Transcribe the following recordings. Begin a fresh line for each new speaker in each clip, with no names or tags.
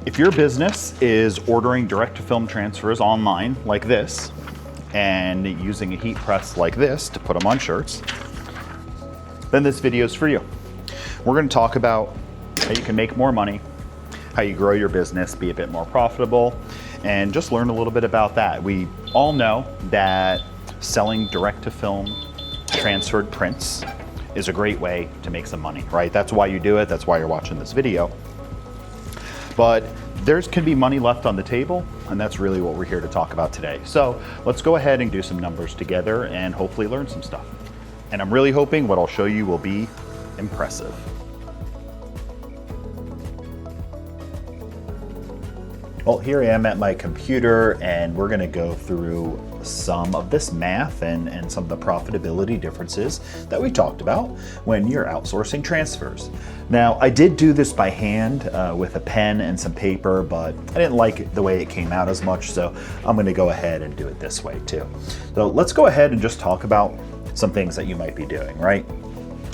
If your business is ordering direct-to-film transfers online like this and using a heat press like this to put them on shirts, then this video is for you. We're going to talk about how you can make more money, how you grow your business, be a bit more profitable, and just learn a little bit about that. We all know that selling direct-to-film transferred prints is a great way to make some money, right? That's why you do it. That's why you're watching this video. But there can be money left on the table, and that's really what we're here to talk about today. So let's go ahead and do some numbers together and hopefully learn some stuff. And I'm really hoping what I'll show you will be impressive. Well, here I am at my computer, and we're going to go through some of this math and some of the profitability differences that we talked about when you're outsourcing transfers. Now, I did do this by hand with a pen and some paper, but I didn't like the way it came out as much, so I'm going to go ahead and do it this way too. So let's go ahead and just talk about some things that you might be doing, right?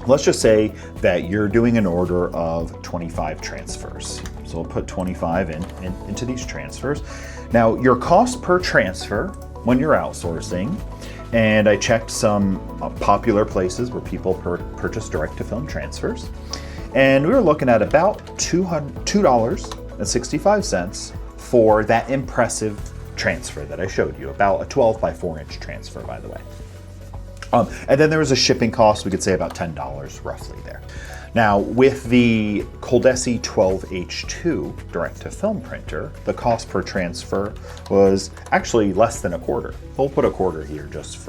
Let's just say that you're doing an order of 25 transfers. So we'll put 25 into these transfers. Now, your cost per transfer when you're outsourcing, and I checked some popular places where people purchase direct-to-film transfers, and we were looking at about $2.65 for that impressive transfer that I showed you, about a 12 by 4 inch transfer, by the way. And then there was a shipping cost, we could say about $10 roughly there. Now, with the ColDesi 12H2 direct-to-film printer, the cost per transfer was actually less than a quarter. We'll put a quarter here just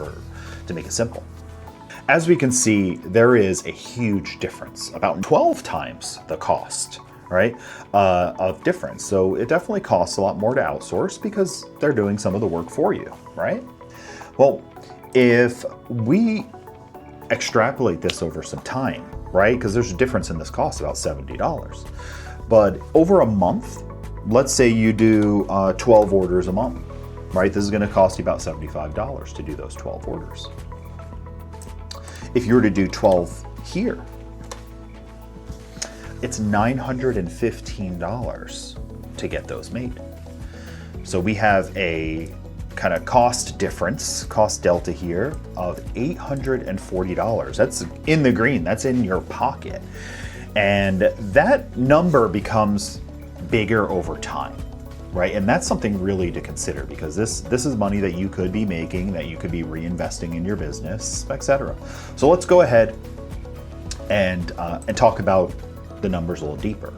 to make it simple. As we can see, there is a huge difference, about 12 times the cost, right, of difference. So it definitely costs a lot more to outsource because they're doing some of the work for you, right? Well, if we extrapolate this over some time, right, because there's a difference in this cost, about $70. But over a month, let's say you do 12 orders a month, right? This is going to cost you about $75 to do those 12 orders. If you were to do 12 here, it's $915 to get those made. So we have a kind of cost difference, cost delta here of $840. That's in the green, that's in your pocket. And that number becomes bigger over time, right? And that's something really to consider because this is money that you could be making, that you could be reinvesting in your business, etc. So let's go ahead and talk about the numbers a little deeper.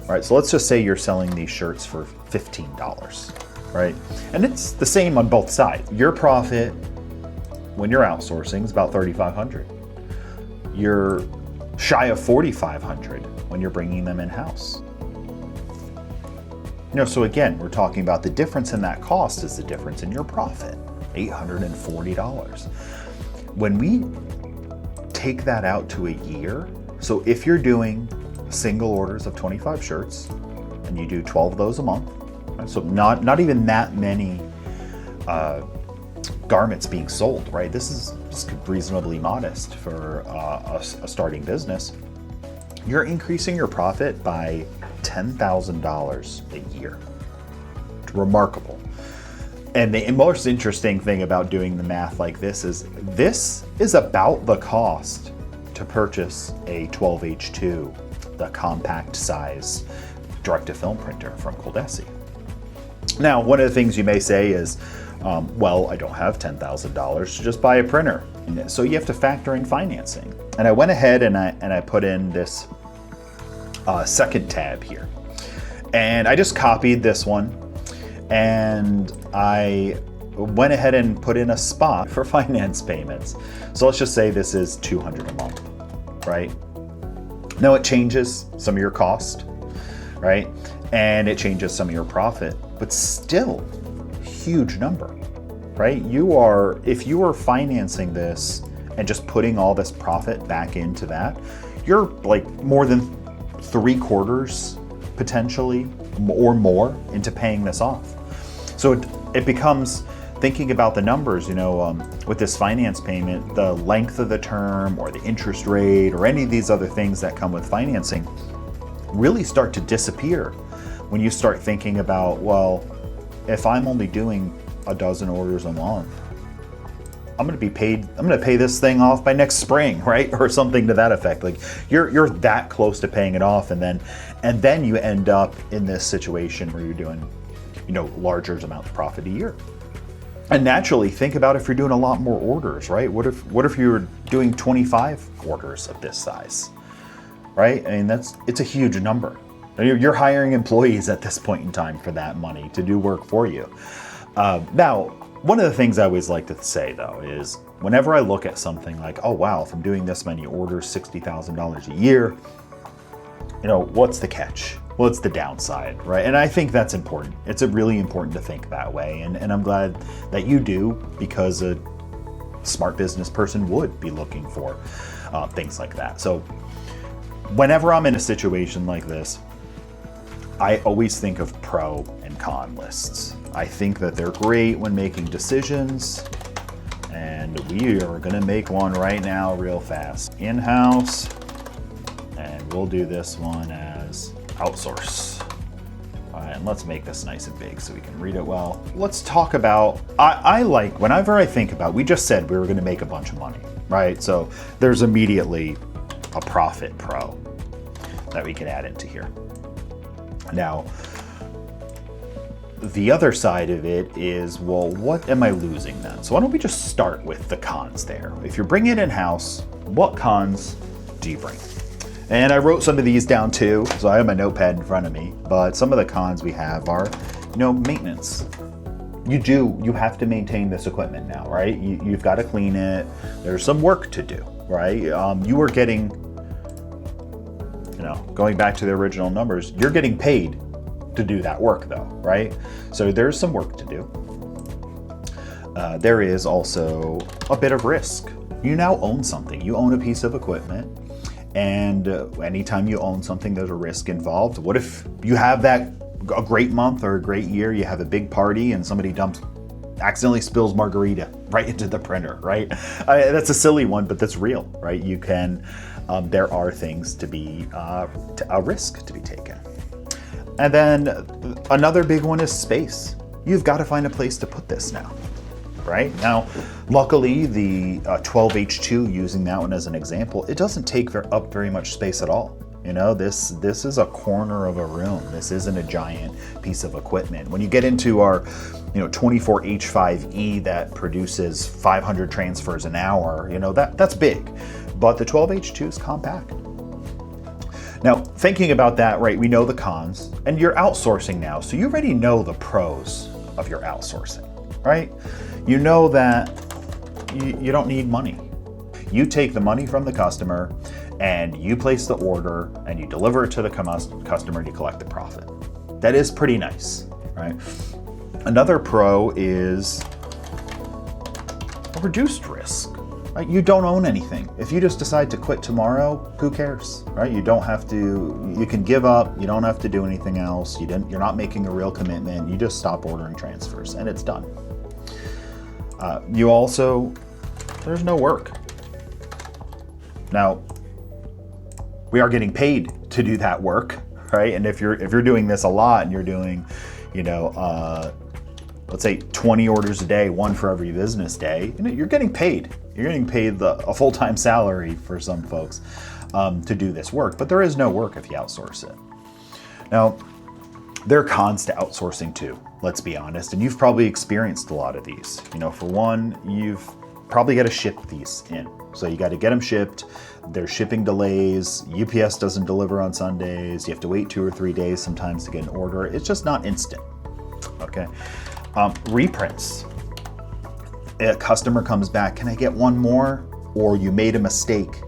All right, so let's just say you're selling these shirts for $15. Right? And it's the same on both sides. Your profit when you're outsourcing is about $3,500. You're shy of $4,500 when you're bringing them in-house. So again, we're talking about the difference in that cost is the difference in your profit, $840. When we take that out to a year, so if you're doing single orders of 25 shirts and you do 12 of those a month, so not even that many garments being sold, right? This is reasonably modest for a starting business. You're increasing your profit by $10,000 a year. It's remarkable. And the most interesting thing about doing the math like this is about the cost to purchase a 12H2, the compact size direct-to-film printer from ColDesi. Now, one of the things you may say is, well, I don't have $10,000 to just buy a printer. So you have to factor in financing. And I went ahead and I put in this second tab here. And I just copied this one and I went ahead and put in a spot for finance payments. So let's just say this is $200 a month, right? Now it changes some of your cost, right? And it changes some of your profit, but still huge number, right? If you are financing this and just putting all this profit back into that, you're like more than 3/4 potentially or more into paying this off. So it becomes thinking about the numbers, with this finance payment, the length of the term or the interest rate or any of these other things that come with financing really start to disappear when you start thinking about, well, if I'm only doing a dozen orders a month, I'm going to pay this thing off by next spring, right? Or something to that effect. Like you're that close to paying it off, and then you end up in this situation where you're doing, larger amounts of profit a year. And naturally, think about if you're doing a lot more orders, right? What if you're doing 25 orders of this size, right? I mean, it's a huge number. You're hiring employees at this point in time for that money to do work for you. Now, one of the things I always like to say, though, is whenever I look at something like, oh, wow, if I'm doing this many orders, $60,000 a year, what's the catch? What's the downside, right? And I think that's important. It's really important to think that way. And I'm glad that you do, because a smart business person would be looking for things like that. So whenever I'm in a situation like this, I always think of pro and con lists. I think that they're great when making decisions, and we are gonna make one right now real fast. In-house, and we'll do this one as outsource. All right, and let's make this nice and big so we can read it well. Let's talk about, I like, whenever I think about, we just said we were gonna make a bunch of money, right? So there's immediately a profit pro that we can add into here. Now, the other side of it is, well, what am I losing then? So why don't we just start with the cons there? If you're bringing it in-house, what cons do you bring? And I wrote some of these down too, so I have my notepad in front of me, but some of the cons we have are, maintenance. You have to maintain this equipment now, right? You've got to clean it. There's some work to do, right? You are getting, going back to the original numbers, you're getting paid to do that work though, right? So there's some work to do. There is also a bit of risk. You now own something. You own a piece of equipment, and anytime you own something, there's a risk involved. What if you have a great month or a great year, you have a big party and somebody accidentally spills margarita right into the printer, right? That's a silly one, but that's real, right? You can, there are things to be, a risk to be taken. And then another big one is space. You've got to find a place to put this now, right? Now, luckily, the 12H2, using that one as an example, it doesn't take up very much space at all. This is a corner of a room. This isn't a giant piece of equipment. When you get into our 24H5E that produces 500 transfers an hour, that's big. But the 12H2 is compact. Now, thinking about that, right, we know the cons, and you're outsourcing now, so you already know the pros of your outsourcing, right? You know that you don't need money. You take the money from the customer, and you place the order, and you deliver it to the customer, and you collect the profit. That is pretty nice, right? Another pro is a reduced risk. Right? You don't own anything. If you just decide to quit tomorrow, who cares, right? You don't have to, you can give up, you don't have to do anything else. You're not making a real commitment. You just stop ordering transfers and it's done. There's no work. Now, we are getting paid to do that work, right? And if you're doing this a lot and you're doing, let's say 20 orders a day, one for every business day, you're getting paid. You're getting paid a full-time salary for some folks to do this work, but there is no work if you outsource it. Now, there are cons to outsourcing too, let's be honest, and you've probably experienced a lot of these. For one, you've probably got to ship these in. So you got to get them shipped. There's shipping delays. UPS doesn't deliver on Sundays. You have to wait 2 or 3 days sometimes to get an order. It's just not instant, okay? Reprints. A customer comes back, can I get one more? Or you made a mistake,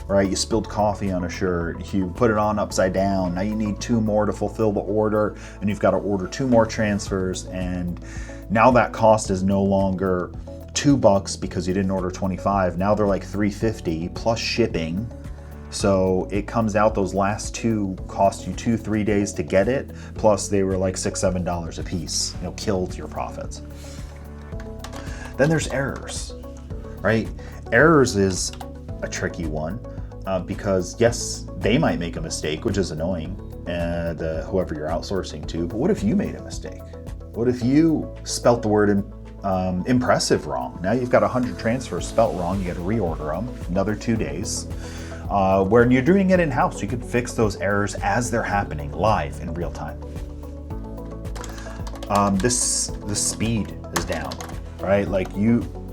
right? You spilled coffee on a shirt, you put it on upside down, now you need 2 more to fulfill the order, and you've got to order 2 more transfers, and now that cost is no longer $2 because you didn't order 25, now they're like $3.50 plus shipping. So it comes out, those last 2 cost you 2-3 days to get it, plus they were like $6-7 a piece, killed your profits. Then there's errors, right? Errors is a tricky one. because yes, they might make a mistake, which is annoying, whoever you're outsourcing to, but what if you made a mistake? What if you spelt the word impressive wrong? Now you've got 100 transfers spelt wrong, you got to reorder them, another 2 days. When you're doing it in-house, you can fix those errors as they're happening live in real time. The speed is down, right? Like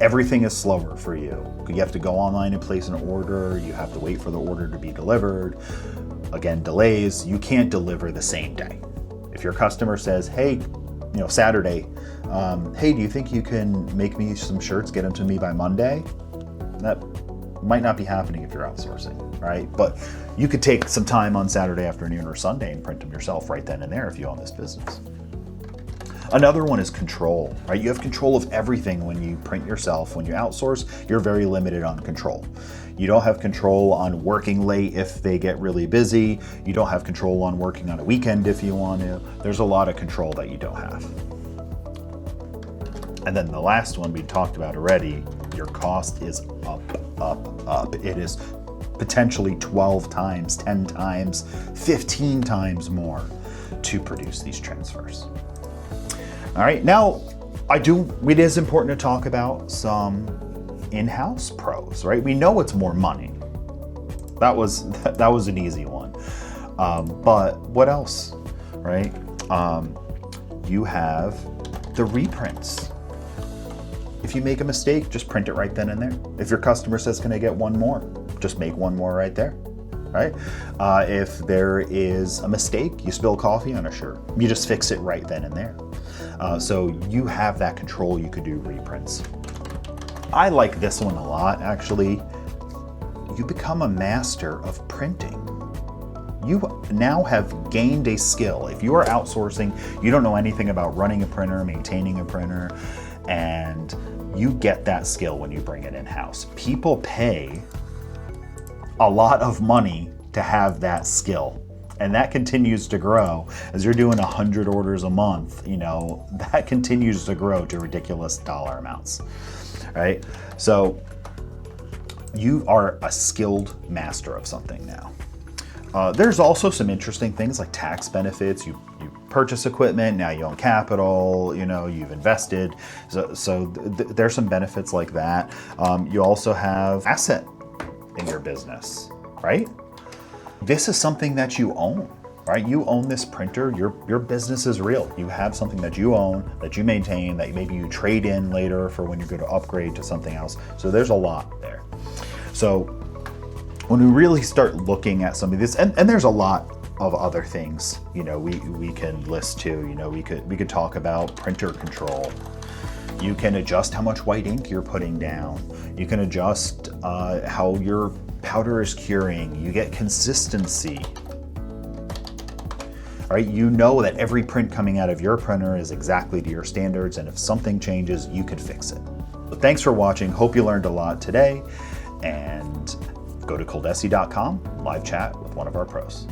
everything is slower for you. You have to go online and place an order. You have to wait for the order to be delivered. Again, delays. You can't deliver the same day. If your customer says, hey, Saturday, hey, do you think you can make me some shirts, get them to me by Monday? That might not be happening if you're outsourcing, right? But you could take some time on Saturday afternoon or Sunday and print them yourself right then and there if you own this business. Another one is control, right? You have control of everything when you print yourself. When you outsource, you're very limited on control. You don't have control on working late if they get really busy. You don't have control on working on a weekend if you want to. There's a lot of control that you don't have. And then the last one we talked about already, your cost is up. It is potentially 12 times, 10 times, 15 times more to produce these transfers. All right, now it is important to talk about some in-house pros, right? We know it's more money. That was an easy one. But what else, right? You have the reprints. If you make a mistake, just print it right then and there. If your customer says, can I get one more? Just make one more right there, right? If there is a mistake, you spill coffee on a shirt, you just fix it right then and there. So you have that control, you could do reprints. I like this one a lot, actually. You become a master of printing. You now have gained a skill. If you are outsourcing, you don't know anything about running a printer, maintaining a printer, and you get that skill when you bring it in-house. People pay a lot of money to have that skill. And that continues to grow. As you're doing 100 orders a month, that continues to grow to ridiculous dollar amounts, right? So you are a skilled master of something now. There's also some interesting things like tax benefits. You purchase equipment, now you own capital, you've invested. So there's some benefits like that. You also have asset in your business, right? This is something that you own, right? You own this printer, your business is real. You have something that you own, that you maintain, that maybe you trade in later for when you're going to upgrade to something else. So there's a lot there. So when we really start looking at some of this, and there's a lot of other things, we can list too. We could talk about printer control. You can adjust how much white ink you're putting down. You can adjust how your powder is curing. You get consistency. All right, you know that every print coming out of your printer is exactly to your standards, and if something changes, you could fix it. So thanks for watching. Hope you learned a lot today, and go to ColDesi.com, live chat with one of our pros.